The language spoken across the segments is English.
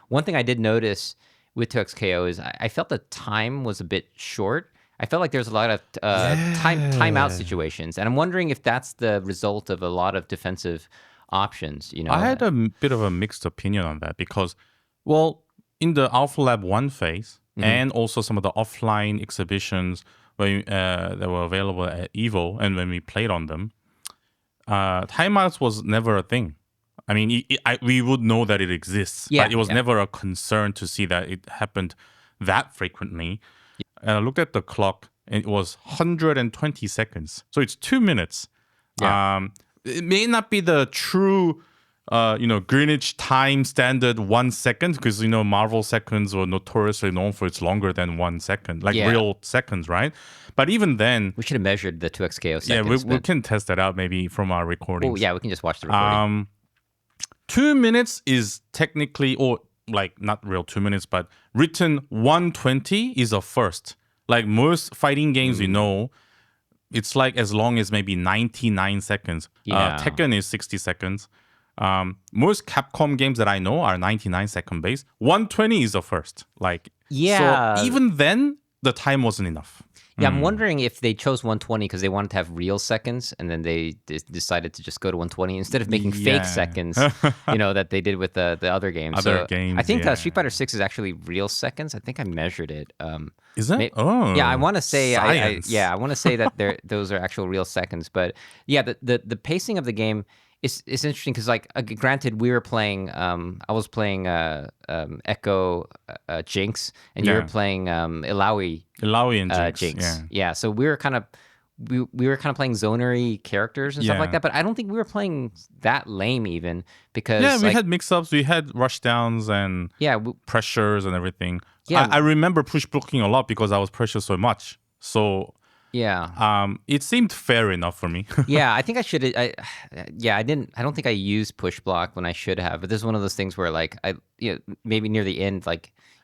One thing I did notice with 2XKO is I felt the time was a bit short. I felt like there's a lot of timeout situations, and I'm wondering if that's the result of a lot of defensive options. I had a bit of a mixed opinion on that because, well, in the Alpha Lab 1 phase and also some of the offline exhibitions that were available at EVO and when we played on them, timeouts was never a thing. I mean, we would know that it exists, but it was never a concern to see that it happened that frequently. And I looked at the clock, and it was 120 seconds. So it's 2 minutes. Yeah. It may not be the true, Greenwich time standard 1 second, because, Marvel seconds were notoriously known for it's longer than 1 second, like real seconds, right? But even then... We should have measured the 2XKO seconds. Yeah, we can test that out maybe from our recordings. Oh, yeah, we can just watch the recording. 2 minutes is technically, or like not real 2 minutes, but written 120 is a first. Like most fighting games, it's like as long as maybe 99 seconds. Tekken is 60 seconds. Most Capcom games that I know are 99-second based. 120 is the first. So even then, the time wasn't enough. Yeah, I'm wondering if they chose 120 because they wanted to have real seconds, and then they decided to just go to 120 instead of making fake seconds, that they did with the other games. Games, I think Street Fighter 6 is actually real seconds. I think I measured it. Is it? Yeah, I want to say I want to say that those are actual real seconds. But yeah, the pacing of the game is interesting because, granted, we were playing. I was playing Echo Jinx, and you were playing Ilaoi and Jinx. Yeah. So we were kind of playing zonery characters and stuff like that. But I don't think we were playing that lame even because we had mix-ups, we had rush downs and pressures and everything. Yeah, I remember push blocking a lot because I was pressured so much. So. Yeah. It seemed fair enough for me. Yeah, I think I should. I don't think I used push block when I should have. But this is one of those things where maybe near the end,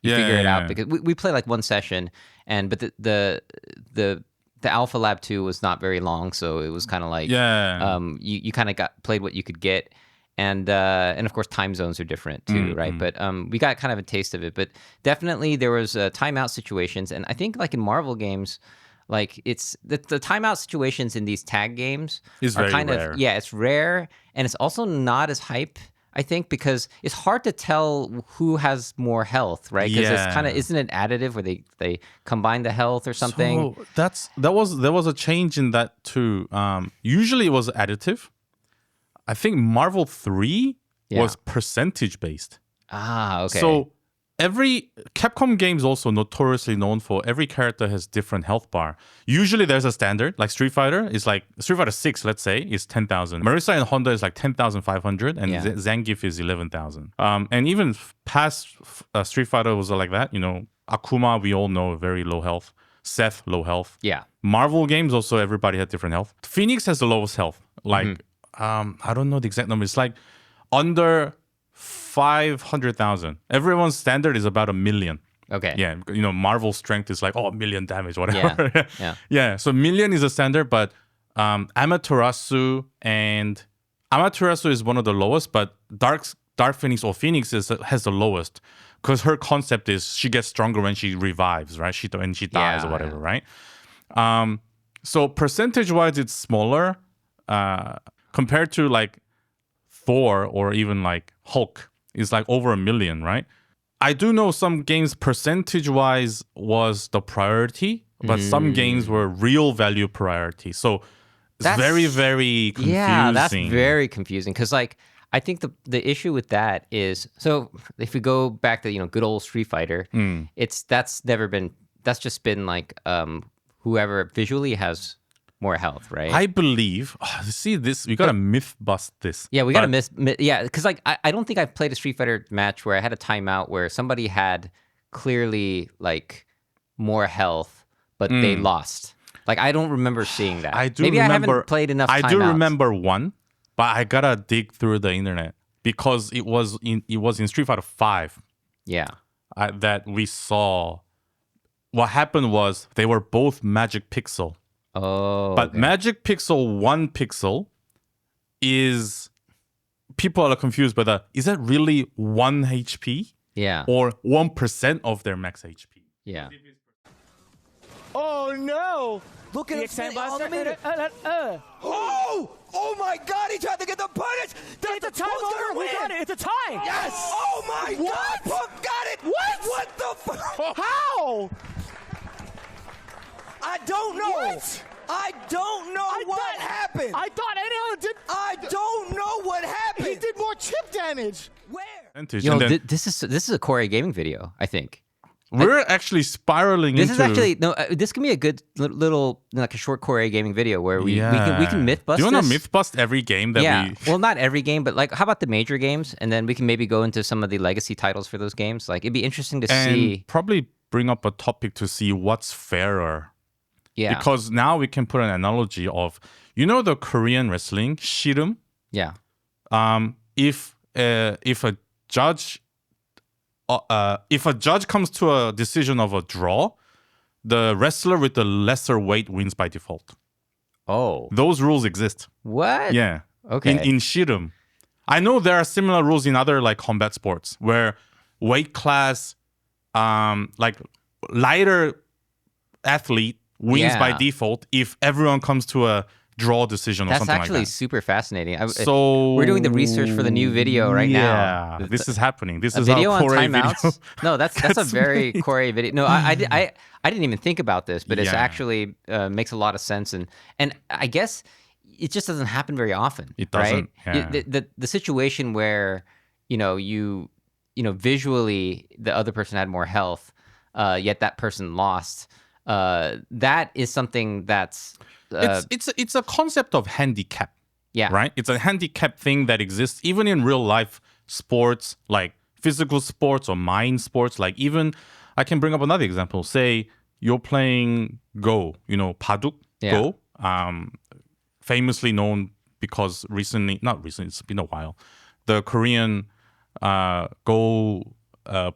you figure it out because we play one session, but the Alpha Lab 2 was not very long, so it was kind of you kind of played what you could get. And of course, time zones are different too, right? But we got kind of a taste of it. But definitely there was timeout situations, and I think in Marvel games. It's the timeout situations in these tag games are kind rare. It's rare, and it's also not as hype, I think, because it's hard to tell who has more health, right? Because it's kind of, isn't it additive where they combine the health or something? So there was a change in that too. Usually it was additive. I think Marvel 3 was percentage based. Ah, okay. So every Capcom game is also notoriously known for every character has different health bar. Usually there's a standard, like Street Fighter is Street Fighter 6, let's say, is 10,000. Marisa and Honda is 10,500, and Zangief is 11,000. And even past Street Fighter was like that. Akuma, we all know, very low health. Seth, low health. Yeah. Marvel games also, everybody had different health. Phoenix has the lowest health. I don't know the exact number. It's under 500,000. Everyone's standard is about 1 million. Okay. Yeah. Marvel strength is 1 million damage, whatever. Yeah. Yeah. So 1 million is a standard, but Amaterasu is one of the lowest, but Dark Phoenix or Phoenix has the lowest because her concept is she gets stronger when she revives, right? When she dies or whatever, right? So percentage-wise, it's smaller compared to Thor or even Hulk is over 1 million, right? I do know some games percentage-wise was the priority, but some games were real value priority. So it's very, very confusing. Yeah, that's very confusing because I think the issue with that is, so if we go back to good old Street Fighter, that's just been whoever visually has more health, right? I believe. See this, we gotta myth bust this. Yeah, we gotta myth. Yeah, because I don't think I've played a Street Fighter match where I had a timeout where somebody had clearly more health, but they lost. I don't remember seeing that. I haven't played enough. I do remember one, but I gotta dig through the internet because it was in Street Fighter 5. Yeah, that we saw. What happened was they were both Magic Pixel. Oh, but Magic Pixel 1 pixel is, people are confused, but is that really 1 HP? Yeah. or 1% of their max HP. Yeah. Oh no! Look at him on the meter. Oh my God! He tried to get the punish. It's a time over. We got it. It's a tie. Yes! Oh my God! Punk got it! What the fuck? How? I don't know. What? I don't know what happened. I thought anyone did. I don't know what happened. He did more chip damage. Where? Yo, And then this is a Corey gaming video, I think. we're actually spiraling This into... is actually this can be a good little like a short Corey gaming video where we can myth bust. Do you want to this. myth bust every game that we... Well, not every game, but like how about the major games, and then we can maybe go into some of the legacy titles for those games. Like it'd be interesting to and see. probably bring up a topic to see what's fairer. Yeah. Because now we can put an analogy of, you know, the Korean wrestling, shirum? Yeah. If a judge comes to a decision of a draw, the wrestler with the lesser weight wins by default. Oh. Those rules exist. What? Yeah. Okay. In shirum. I know there are similar rules in other like combat sports where weight class, like lighter athlete wins by Yeah. default if everyone comes to a draw decision or That's something actually like that. super fascinating. So we're doing the research for the new video right now. Yeah, this is happening. This A is video our on Corey timeouts. video. No, that's a very Corey video. No, I didn't even think about this, but it's Yeah. actually makes a lot of sense, and I guess it just doesn't happen very often. It doesn't, Right? yeah. The situation where you visually the other person had more health, yet that person lost. That is something that's It's a concept of handicap. yeah. Right? It's a handicap thing that exists even in real life sports, like physical sports or mind sports. Like even, I can bring up another example. Say you're playing Go, Baduk Yeah. Go, famously known because not recently, it's been a while. The Korean Go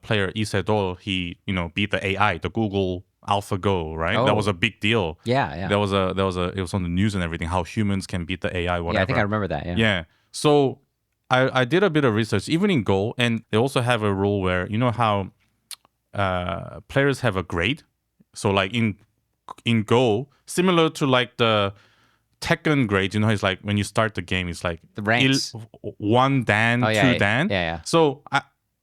player Lee Sedol, he beat the AI, the Google AlphaGo, right? Oh. That was a big deal. Yeah. It was on the news and everything, how humans can beat the AI, whatever. Yeah, I think I remember that. Yeah. Yeah. So I did a bit of research, even in Go, and they also have a rule where, you know how players have a grade? So like in Go, similar to like the Tekken grades, it's like when you start the game, it's like The ranks. 1 dan, Oh, yeah, 2 yeah. dan. Yeah. So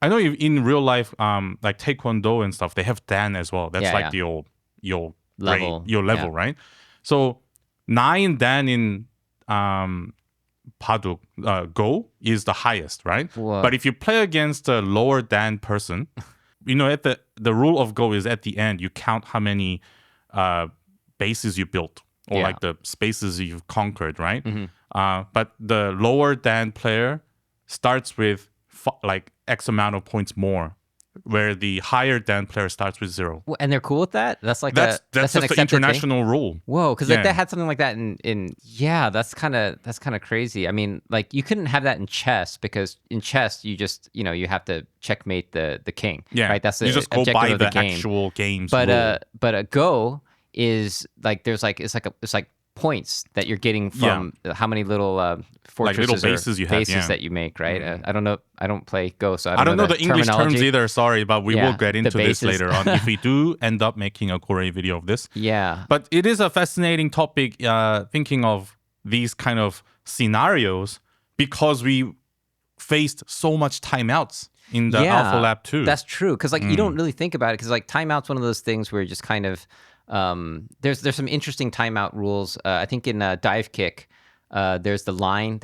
I know in real life, like Taekwondo and stuff, they have dan as well. That's Yeah, like yeah. your Level. grade, your level, Yeah. right? So 9 dan in Baduk Go is the highest, right? Whoa. But if you play against a lower dan person, at the rule of Go is at the end you count how many bases you built or Yeah. like the spaces you've conquered, right? Mm-hmm. But the lower dan player starts with like X amount of points more, where the higher dan player starts with 0. Well, and they're cool with that. That's like That's an just the accepted thing? international rule. Whoa, because Yeah. like they had something like that in yeah, that's kind of crazy. I mean, like you couldn't have that in chess because in chess you just you have to checkmate the king. Yeah, right. That's the you just go objective by of the the game. actual game's But rule. a Go is like there's like it's like points that you're getting from how many little fortresses or bases you have, bases yeah. that you make, right? I don't know. I don't play Go, so I don't know the English terms terminology. either, sorry, but we Yeah, will get the into this bases. later on if we do end up making a Corey video of this. Yeah. But it is a fascinating topic, thinking of these kind of scenarios because we faced so much timeouts in the Alpha Lab too. That's true because like you don't really think about it because like timeout's one of those things where you just kind of there's some interesting timeout rules. I think in Dive Kick. There's that line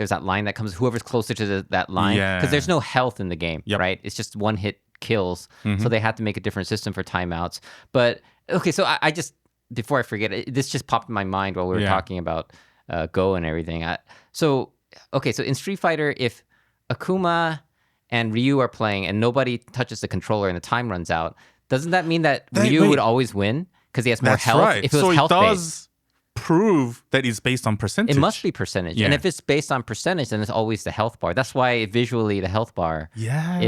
that comes whoever's closer to that line because there's no health in the game, Yep. right? It's just one hit kills, so they have to make a different system for timeouts. But okay, so I just before I forget, this just popped in my mind while we were talking about Go and everything. So in Street Fighter, if Akuma and Ryu are playing and nobody touches the controller and the time runs out, doesn't that mean that Ryu wait. would always win because he has more That's health? right. If it was So it health does based. prove that it's based on percentage. It must be percentage. And Yeah. if it's based on percentage, then it's always the health bar. That's why visually the health bar Yeah.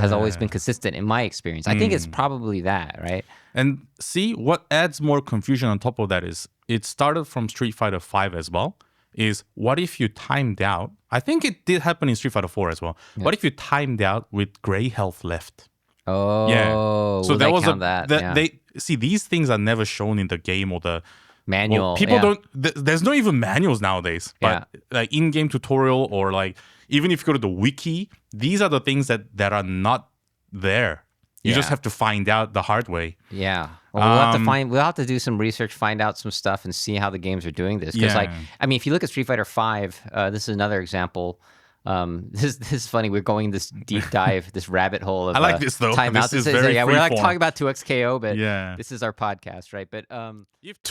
has always been consistent in my experience. I think it's probably that, right? And see, what adds more confusion on top of that is it started from Street Fighter 5 as well. Is what if you timed out? I think it did happen in Street Fighter 4 as well. What if you timed out with gray health left? Oh, So will that they was count that? Yeah. they see these things are never shown in the game or the Manual. people yeah. don't. There's not even manuals nowadays. But like in-game tutorial or like even if you go to the wiki, these are the things that are not there. You just Yeah. have to find out the hard way. Yeah. Well, we'll have to find. We'll have to do some research, find out some stuff, and see how the games are doing this. Because, like, Yeah. I mean, if you look at Street Fighter V, this is another example. This is funny. We're going this deep dive, this rabbit hole of. I like this though. Timeout. This is very yeah, we're like freeform. talking about 2XKO, but Yeah. this is our podcast, right? But If two